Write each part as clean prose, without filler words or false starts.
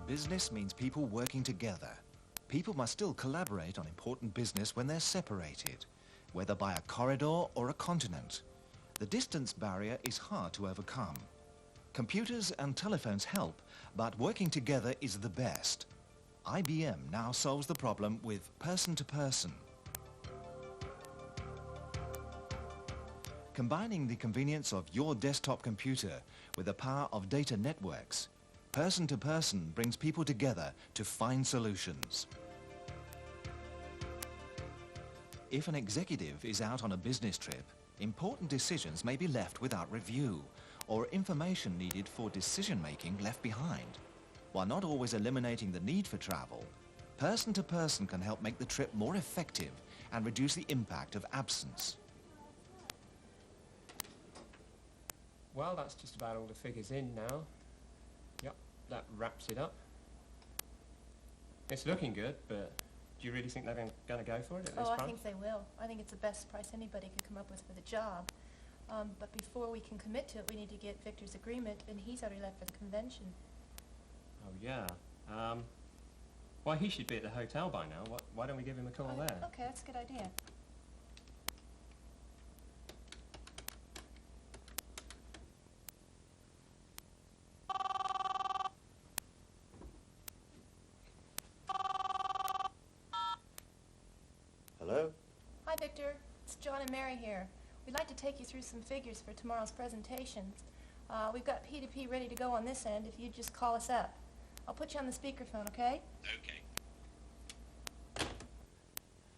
Business means people working together. People must still collaborate on important business when they're separated, whether by a corridor or a continent. The distance barrier is hard to overcome. Computers and telephones help, but working together is the best. IBM now solves the problem with person-to-person. Combining the convenience of your desktop computer with the power of data networks, person-to-person brings people together to find solutions. If an executive is out on a business trip, important decisions may be left without review, or information needed for decision-making left behind. While not always eliminating the need for travel, person-to-person can help make the trip more effective and reduce the impact of absence. Well, that's just about all the figures in now. Yep, that wraps it up. It's looking good, but do you really think they're going to go for it at this price? I think they will. I think it's the best price anybody could come up with for the job. But before we can commit to it, we need to get Victor's agreement, and he's already left for the convention. Oh, yeah. Well, he should be at the hotel by now. Why don't we give him a call there? Okay, that's a good idea. Hello? Hi, Victor. It's John and Mary here. We'd like to take you through some figures for tomorrow's presentation. We've got P2P ready to go on this end if you'd just call us up. I'll put you on the speakerphone, okay? Okay.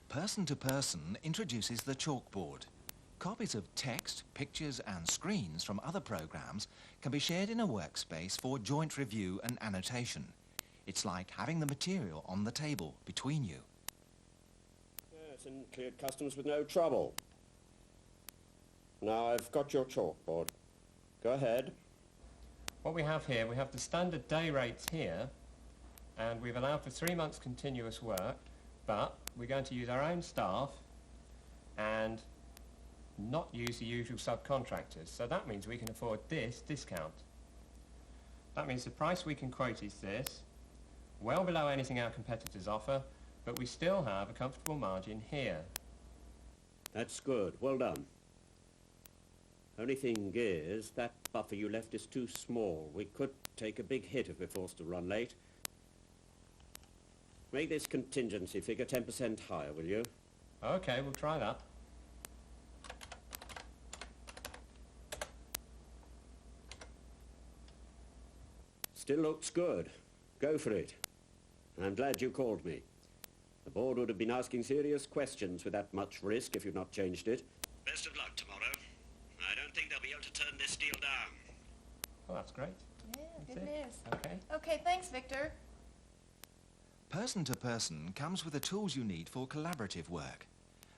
Person-to-person introduces the chalkboard. Copies of text, pictures and screens from other programs can be shared in a workspace for joint review and annotation. It's like having the material on the table between you. Yes, and cleared customs with no trouble. Now I've got your chalkboard. Go ahead. What we have here, we have the standard day rates here, and we've allowed for 3 months continuous work, but we're going to use our own staff and not use the usual subcontractors. So that means we can afford this discount. That means the price we can quote is this, well below anything our competitors offer, but we still have a comfortable margin here. That's good. Well done. Only thing is, that buffer you left is too small. We could take a big hit if we're forced to run late. Make this contingency figure 10% higher, will you? Okay, we'll try that. Still looks good. Go for it. I'm glad you called me. The board would have been asking serious questions with that much risk if you'd not changed it. Best of luck tomorrow. I don't think they'll be able to turn this deal down. Well, that's great. Yeah, That's good it. news. Okay. Okay, thanks, Victor. Person-to-person comes with the tools you need for collaborative work.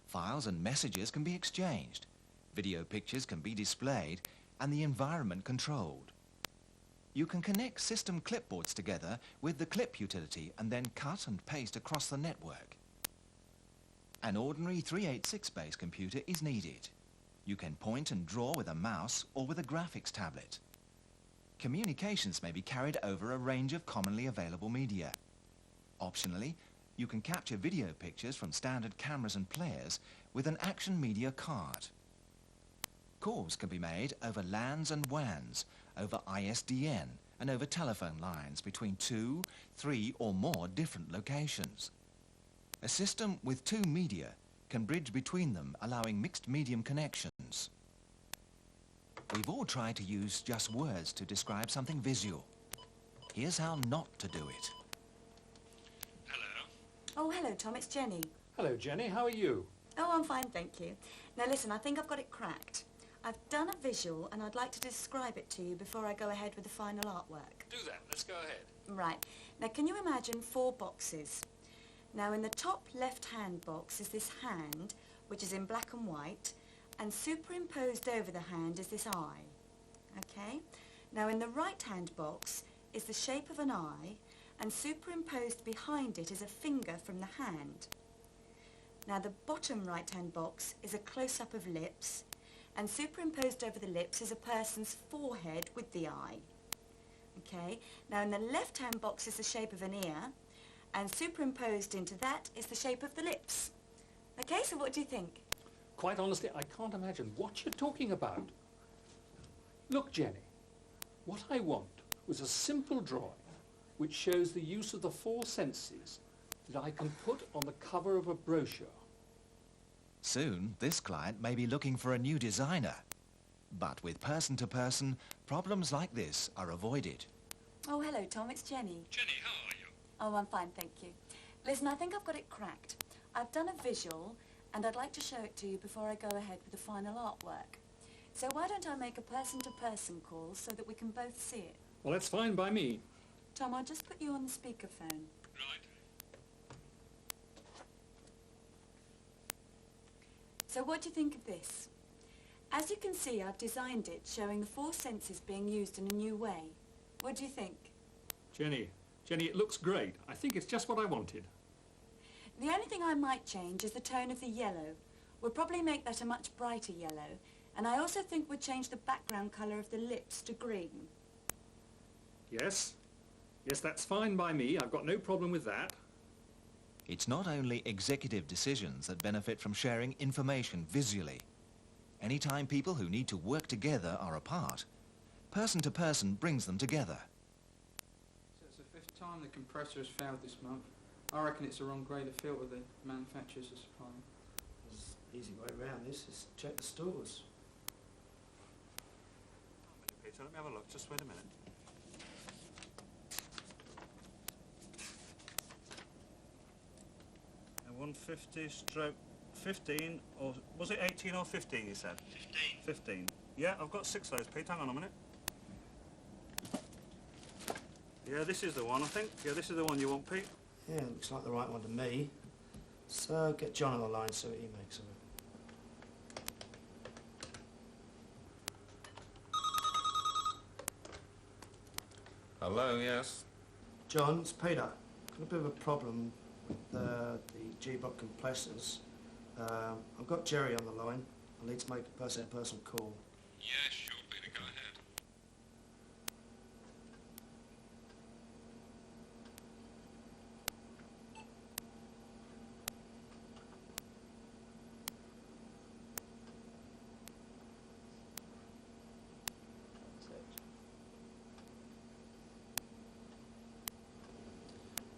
Files and messages can be exchanged, video pictures can be displayed, and the environment controlled. You can connect system clipboards together with the clip utility and then cut and paste across the network. An ordinary 386-based computer is needed. You can point and draw with a mouse or with a graphics tablet. Communications may be carried over a range of commonly available media. Optionally, you can capture video pictures from standard cameras and players with an action media card. Calls can be made over LANs and WANs, over ISDN, and over telephone lines between 2, 3 or more different locations. A system with 2 media can bridge between them, allowing mixed medium connections. We've all tried to use just words to describe something visual. Here's how not to do it. Hello. Oh, hello, Tom. It's Jenny. Hello, Jenny. How are you? Oh, I'm fine, thank you. Now, listen, I think I've got it cracked. I've done a visual, and I'd like to describe it to you before I go ahead with the final artwork. Do that. Let's go ahead. Right. Now, can you imagine 4 boxes? Now, in the top left-hand box is this hand, which is in black and white, and superimposed over the hand is this eye. Okay? Now, in the right-hand box is the shape of an eye, and superimposed behind it is a finger from the hand. Now, the bottom right-hand box is a close-up of lips, and superimposed over the lips is a person's forehead with the eye. Okay, now in the left-hand box is the shape of an ear, and superimposed into that is the shape of the lips. Okay, so what do you think? Quite honestly, I can't imagine what you're talking about. Look, Jenny, what I want was a simple drawing which shows the use of the four senses that I can put on the cover of a brochure. Soon, this client may be looking for a new designer. But with person-to-person, problems like this are avoided. Oh, hello, Tom, it's Jenny. Jenny, how are you? Oh, I'm fine, thank you. Listen, I think I've got it cracked. I've done a visual, and I'd like to show it to you before I go ahead with the final artwork. So why don't I make a person-to-person call so that we can both see it? Well, that's fine by me. Tom, I'll just put you on the speakerphone. Right. So what do you think of this? As you can see, I've designed it showing the four senses being used in a new way. What do you think? Jenny, it looks great. I think it's just what I wanted. The only thing I might change is the tone of the yellow. We'll probably make that a much brighter yellow. And I also think we'll change the background colour of the lips to green. Yes? Yes, that's fine by me. I've got no problem with that. It's not only executive decisions that benefit from sharing information visually. Anytime people who need to work together are apart, person-to-person brings them together. So it's the fifth time the compressor has failed this month. I reckon it's the wrong grade of filter the manufacturers are supplying. There's an easy way around this, is check the stores. Peter, let me have a look. Just wait a minute. And 150 stroke 15, or was it 18 or 15 you said? 15. Yeah, I've got 6 of those, Pete. Hang on a minute. Yeah, this is the one, I think. Yeah, this is the one you want, Pete. Yeah, looks like the right one to me. So get John on the line, see what he makes of it. Hello, yes. John, it's Peter. Got a bit of a problem with the G-Bot compressors. I've got Jerry on the line. I need to make a person-to-person call. Yeah, sure, Peter, go ahead.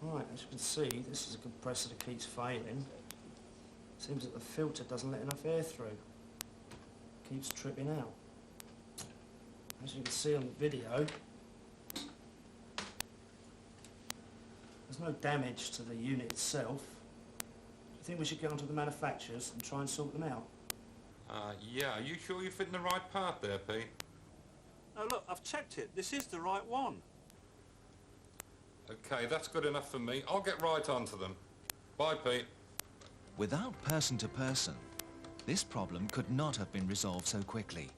Right, as you can see, this is a compressor that keeps failing. Seems that the filter doesn't let enough air through. Keeps tripping out. As you can see on the video, there's no damage to the unit itself. Do you think we should get onto the manufacturers and try and sort them out? Yeah, are you sure you're fitting the right part there, Pete? Oh, look, I've checked it. This is the right one. Okay, that's good enough for me. I'll get right onto them. Bye, Pete. Without person-to-person, this problem could not have been resolved so quickly.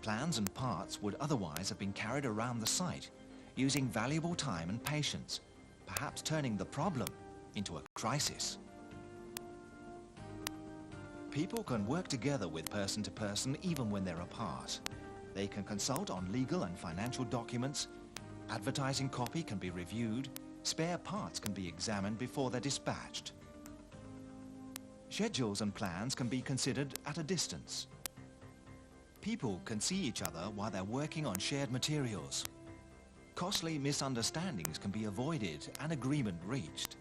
Plans and parts would otherwise have been carried around the site, using valuable time and patience, perhaps turning the problem into a crisis. People can work together with person-to-person even when they're apart. They can consult on legal and financial documents, advertising copy can be reviewed, spare parts can be examined before they're dispatched. Schedules and plans can be considered at a distance. People can see each other while they're working on shared materials. Costly misunderstandings can be avoided and agreement reached.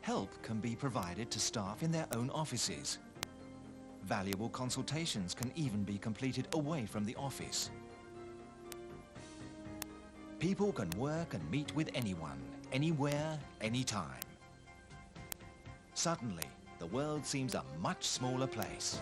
Help can be provided to staff in their own offices. Valuable consultations can even be completed away from the office. People can work and meet with anyone, anywhere, anytime. Suddenly, the world seems a much smaller place.